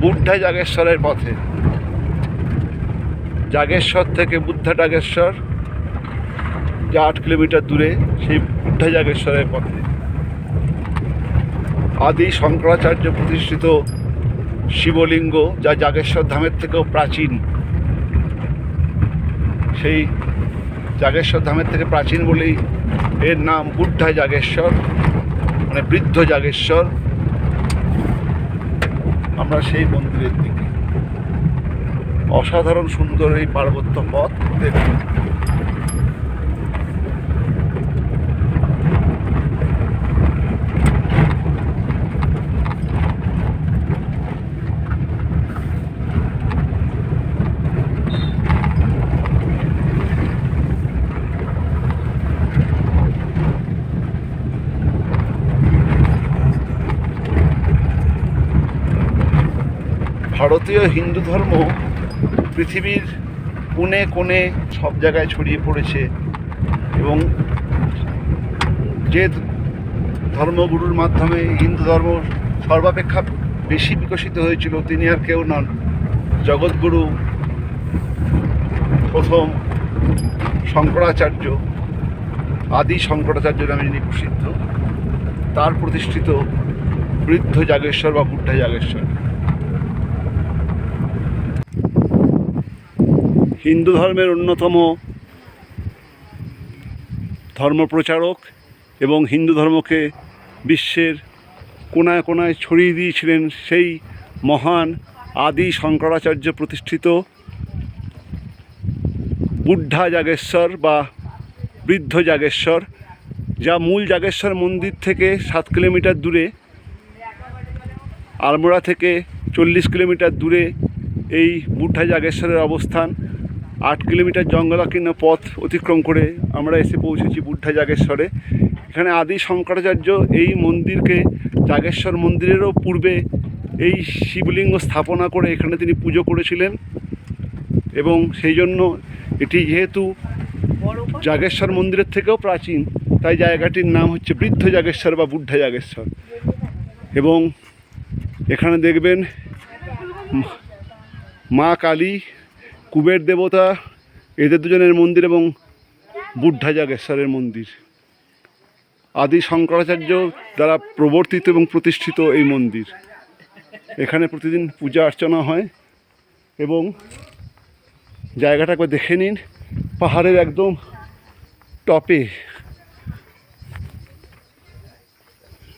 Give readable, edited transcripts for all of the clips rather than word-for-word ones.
বুদ্ধা জাগেশ্বরের পথে। জাগেশ্বর থেকে বুদ্ধা জাগেশ্বর যা 8 কিলোমিটার দূরে, সেই বুদ্ধা জাগেশ্বরের পথে আদি শঙ্করাচার্য প্রতিষ্ঠিত শিবলিঙ্গ, যা জাগেশ্বর ধামের থেকেও প্রাচীন। সেই জাগেশ্বর ধামের থেকে প্রাচীন বলেই এর নাম বুদ্ধা জাগেশ্বর, মানে বৃদ্ধ জাগেশ্বর। আমরা সেই মন্দিরের দিকে। অসাধারণ সুন্দর এই পার্বত্য পথ দেখুন। ভারতীয় হিন্দু ধর্ম পৃথিবীর কোণে কোণে সব জায়গায় ছড়িয়ে পড়েছে, এবং যে ধর্মগুরুর মাধ্যমে হিন্দু ধর্ম সর্বাপেক্ষা বেশি বিকশিত হয়েছিল তিনি আর কেউ নন, জগৎগুরু প্রথম শঙ্করাচার্য, আদি শঙ্করাচার্য নামে যিনি প্রসিদ্ধ, তার প্রতিষ্ঠিত বৃদ্ধ জাগেশ্বর বা বুদ্ধা জাগেশ্বর। হিন্দু ধর্মের অন্যতম ধর্মপ্রচারক এবং হিন্দু ধর্মকে বিশ্বের কোনায় কোনায় ছড়িয়ে দিয়েছিলেন সেই মহান আদি শঙ্করাচার্য প্রতিষ্ঠিত বুদ্ধা জাগেশ্বর বা বৃদ্ধ জাগেশ্বর, যা মূল জাগেশ্বর মন্দির থেকে 7 কিলোমিটার দূরে। আলমোড়া থেকে 40 কিলোমিটার দূরে এই বুদ্ধা জাগেশ্বরের অবস্থান। 8 কিলোমিটার জঙ্গলাকীর্ণ পথ অতিক্রম করে আমরা এসে পৌঁছেছি বুদ্ধা জাগেশ্বরে। এখানে আদি শঙ্করাচার্য এই মন্দিরকে জাগেশ্বর মন্দিরেরও পূর্বে এই শিবলিঙ্গ স্থাপনা করে এখানে তিনি পুজো করেছিলেন, এবং সেই জন্য এটি যেহেতু জাগেশ্বর মন্দিরের থেকেও প্রাচীন, তাই জায়গাটির নাম হচ্ছে বৃদ্ধ জাগেশ্বর বা বুদ্ধা জাগেশ্বর। এবং এখানে দেখবেন মা কালী, কুবের দেবতা, এদের দুজনের মন্দির এবং বুদ্ধা জাগেশ্বরের মন্দির। আদি শঙ্করাচার্য দ্বারা প্রবর্তিত এবং প্রতিষ্ঠিত এই মন্দির। এখানে প্রতিদিন পূজা অর্চনা হয়, এবং জায়গাটাকে দেখে নিন, পাহাড়ের একদম টপে।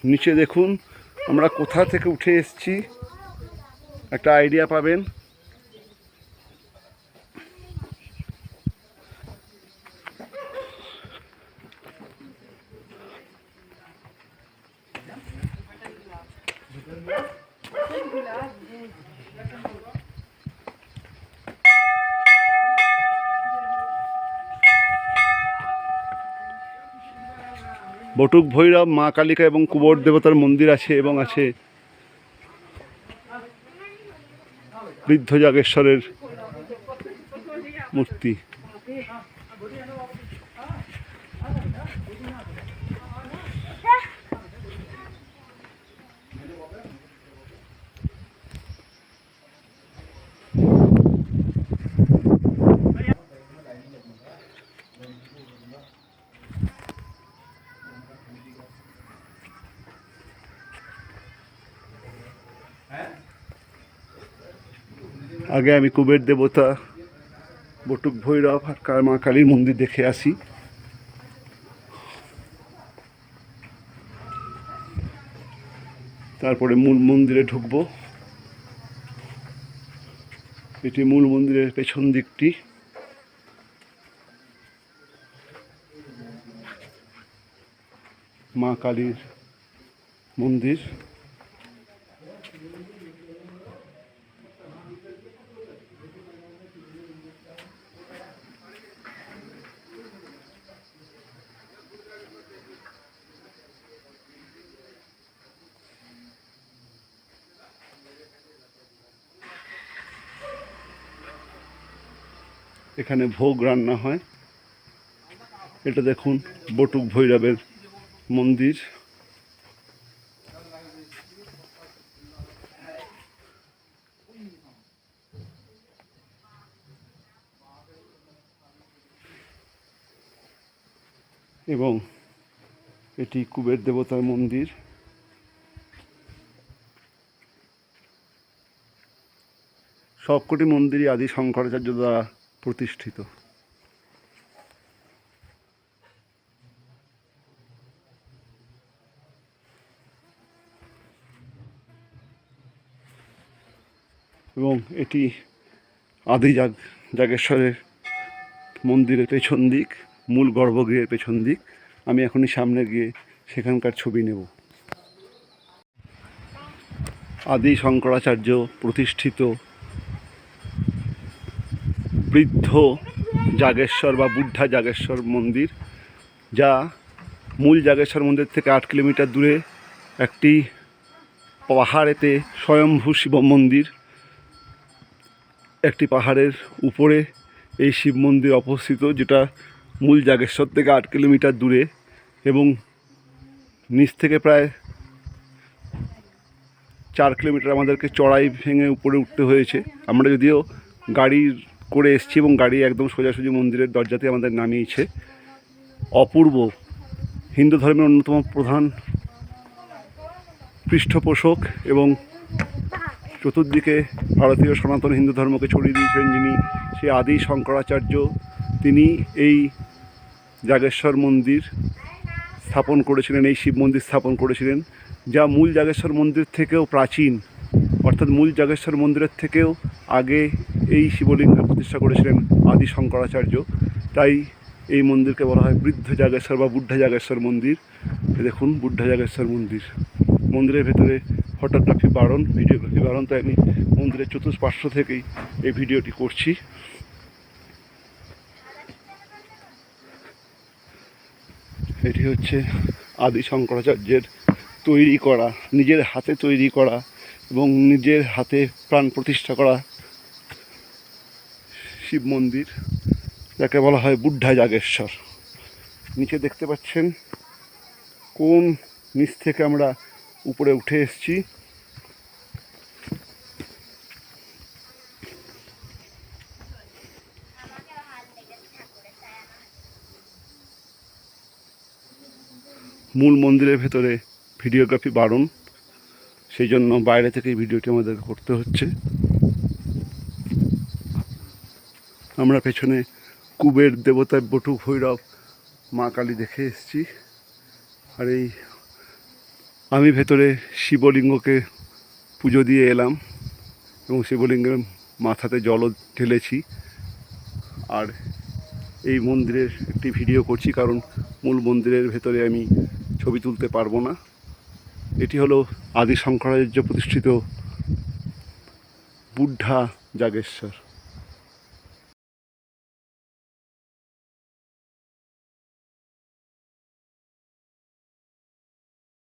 নিচে দেখুন আমরা কোথা থেকে উঠে এসেছি, একটা আইডিয়া পাবেন। বটুক ভৈরব, মা কালিকা এবং কুবের দেবতার মন্দির আছে, এবং আছে বৃদ্ধ জাগেশ্বরের মূর্তি। আগে আমি কুবের দেবতা, বটুক ভৈরব আর মা কালীর মন্দির দেখে আসি। তারপরে মূল মন্দিরে ঢুকবো। এটি মূল মন্দিরের পেছন দিকটি। মা কালীর মন্দির। এখানে ভোগ রান্না হয়। এটা দেখুন বটুক ভৈরবের মন্দির। এবং এটি কুবের দেবতার মন্দির। সবকটি মন্দিরই আদি শঙ্করাচার্য দ্বারা প্রতিষ্ঠিত। এবং এটি আদি জাগেশ্বরের মন্দিরের পেছন দিক, মূল গর্ভগৃহের পেছন দিক। আমি এখনই সামনে গিয়ে সেখানকার ছবি নেব। আদি শঙ্করাচার্য প্রতিষ্ঠিত বৃদ্ধ জাগেশ্বর বা বুদ্ধা জাগেশ্বর মন্দির, যা মূল জাগেশ্বর মন্দির থেকে 8 কিলোমিটার দূরে একটি পাহাড়েতে স্বয়ম্ভূ শিব মন্দির। একটি পাহাড়ের উপরে এই শিব মন্দির অবস্থিত, যেটা মূল জাগেশ্বর থেকে 8 কিলোমিটার দূরে এবং নিচ থেকে প্রায় 4 কিলোমিটার আমাদেরকে চড়াই ভেঙে উপরে উঠতে হয়েছে। আমরা যদিও গাড়ি করে এসেছি এবং গাড়ি একদম সোজাসুজি মন্দিরের দরজাতে আমাদের নামিয়েছে। অপূর্ব, হিন্দু ধর্মের অন্যতম প্রধান পৃষ্ঠপোষক এবং চতুর্দিকে ভারতীয় সনাতন হিন্দু ধর্মকে ছড়িয়ে দিয়েছিলেন যিনি, সে আদি শঙ্করাচার্য। তিনি এই জাগেশ্বর মন্দির স্থাপন করেছিলেন, এই শিব মন্দির স্থাপন করেছিলেন, যা মূল জাগেশ্বর মন্দির থেকেও প্রাচীন। অর্থাৎ মূল জাগেশ্বর মন্দিরের থেকেও আগে এই শিবলিঙ্গ প্রতিষ্ঠা করেছিলেন আদি শঙ্করাচার্য। তাই এই মন্দিরকে বলা হয় বৃদ্ধ জাগেশ্বর বা বুদ্ধা জাগেশ্বর মন্দির। দেখুন বুদ্ধা জাগেশ্বর মন্দির। মন্দিরের ভেতরে ফটোগ্রাফি বারণ, ভিডিওগ্রাফি বারণ, তাই আমি মন্দিরের চতুষ্পার্শ্ব থেকেই এই ভিডিওটি করছি। এটি হচ্ছে আদি শঙ্করাচার্যের তৈরি করা, নিজের হাতে তৈরি করা এবং নিজের হাতে প্রাণ প্রতিষ্ঠা করা শিব মন্দির, যাকে বলা হয় বুদ্ধা জাগেশ্বর। নিচে দেখতে পাচ্ছেন কোন নিচ থেকে আমরা উপরে উঠে এসেছি। মূল মন্দিরের ভেতরে ভিডিওগ্রাফি বারণ, সেই জন্য বাইরে থেকে এই ভিডিওটি আমাদের করতে হচ্ছে। আমরা পেছনে কুবের দেবতা, বটু ভৈরব, মা কালী দেখে এসেছি। আর এই আমি ভেতরে শিবলিঙ্গকে পুজো দিয়ে এলাম এবং শিবলিঙ্গের মাথাতে জলও ঢেলেছি। আর এই মন্দিরের একটি ভিডিও করছি, কারণ মূল মন্দিরের ভেতরে আমি ছবি তুলতে পারবো না। এটি হলো আদি শঙ্করাচার্য প্রতিষ্ঠিত বুদ্ধা জাগেশ্বর।